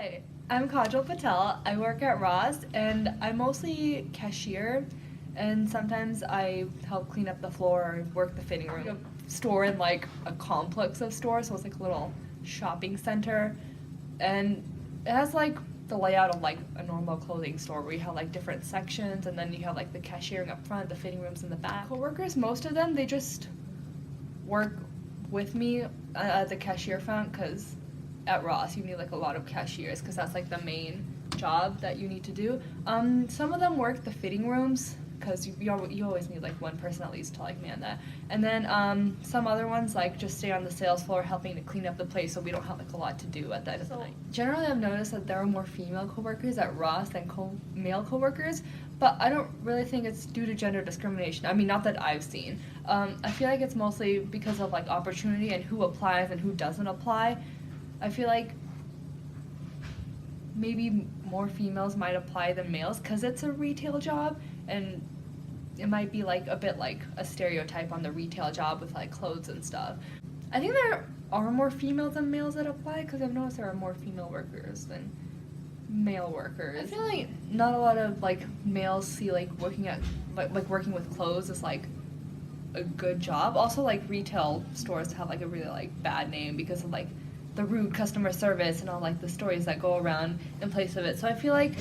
Hi, I'm Kajal Patel. I work at Ross and I'm mostly cashier and sometimes I help clean up the floor or work the fitting room. Store in like a complex of stores, so it's like a little shopping center and it has like the layout of like a normal clothing store where you have like different sections and then you have like the cashiering up front, the fitting rooms in the back. Coworkers, most of them, they just work with me at the cashier front because at Ross you need like a lot of cashiers because that's like the main job that you need to do. Some of them work the fitting rooms because you always need like one person at least to like man that. And then some other ones like just stay on the sales floor helping to clean up the place so we don't have like a lot to do at the end of the night. Generally I've noticed that there are more female coworkers at Ross than male coworkers, but I don't really think it's due to gender discrimination. I mean, not that I've seen. I feel like it's mostly because of like opportunity and who applies and who doesn't apply. I feel like maybe more females might apply than males because it's a retail job and it might be like a bit like a stereotype on the retail job with like clothes and stuff. I think there are more females than males that apply because I've noticed there are more female workers than male workers. I feel like not a lot of like males see like working at like working with clothes as like a good job. Also like retail stores have like a really like bad name because of like the rude customer service and all like the stories that go around in place of it. So I feel like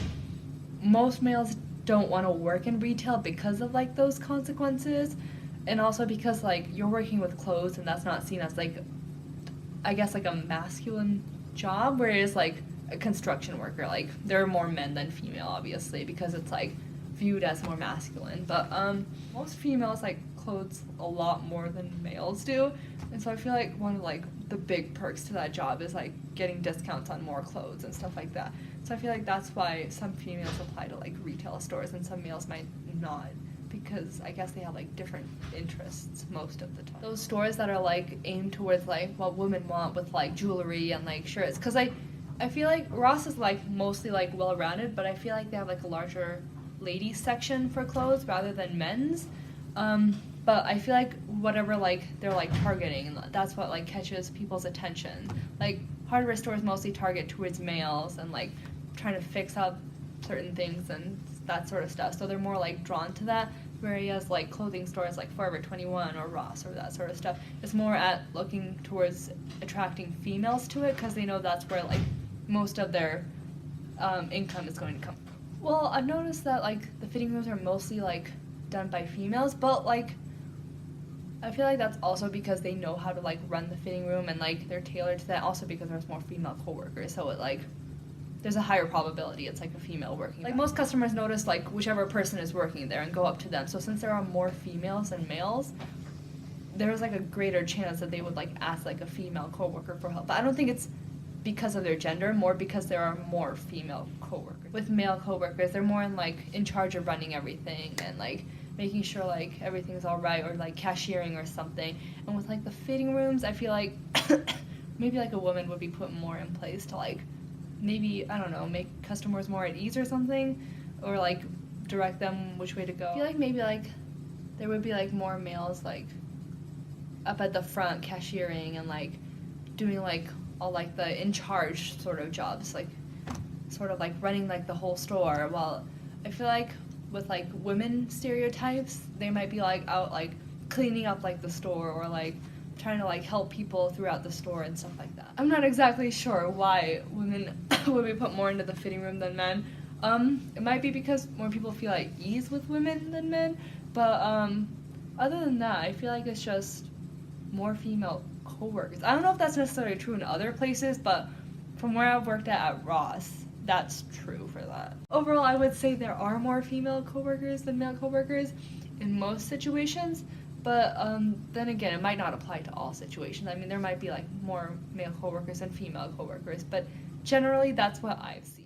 most males don't want to work in retail because of like those consequences and also because like you're working with clothes and that's not seen as like I guess like a masculine job, whereas like a construction worker, like there are more men than female obviously because it's like viewed as more masculine. But most females like clothes a lot more than males do. And so I feel like one of like the big perks to that job is like getting discounts on more clothes and stuff like that. So I feel like that's why some females apply to like retail stores and some males might not because I guess they have like different interests most of the time. Those stores that are like aimed towards like what women want with like jewelry and like shirts because I feel like Ross is like mostly like well-rounded, but I feel like they have like a larger ladies section for clothes rather than men's. But I feel like whatever like they're like targeting, that's what like catches people's attention. Like hardware stores mostly target towards males and like trying to fix up certain things and that sort of stuff. So they're more like drawn to that. Whereas like clothing stores like Forever 21 or Ross or that sort of stuff, it's more at looking towards attracting females to it because they know that's where like most of their income is going to come from. Well, I've noticed that like the fitting rooms are mostly like done by females, but like I feel like that's also because they know how to like run the fitting room and like they're tailored to that. Also because there's more female coworkers, so it like there's a higher probability it's like a female working. Like most customers notice like whichever person is working there and go up to them. So since there are more females than males, there's like a greater chance that they would like ask like a female coworker for help. But I don't think it's because of their gender, more because there are more female coworkers. With male coworkers, they're more in charge of running everything and like making sure like everything's all right or like cashiering or something. And with like the fitting rooms, I feel like maybe like a woman would be put more in place to like maybe, I don't know, make customers more at ease or something or like direct them which way to go. I feel like maybe like there would be like more males like up at the front cashiering and like doing like all like the in charge sort of jobs, like sort of like running like the whole store, while I feel like with like women stereotypes they might be like out like cleaning up like the store or like trying to like help people throughout the store and stuff like that. I'm not exactly sure why women would be put more into the fitting room than men. It might be because more people feel at ease with women than men, but other than that I feel like it's just more female coworkers. I don't know if that's necessarily true in other places, but from where I've worked at Ross, that's true for that. Overall, I would say there are more female coworkers than male coworkers in most situations, but then again, it might not apply to all situations. I mean, there might be like more male coworkers than female coworkers, but generally that's what I've seen.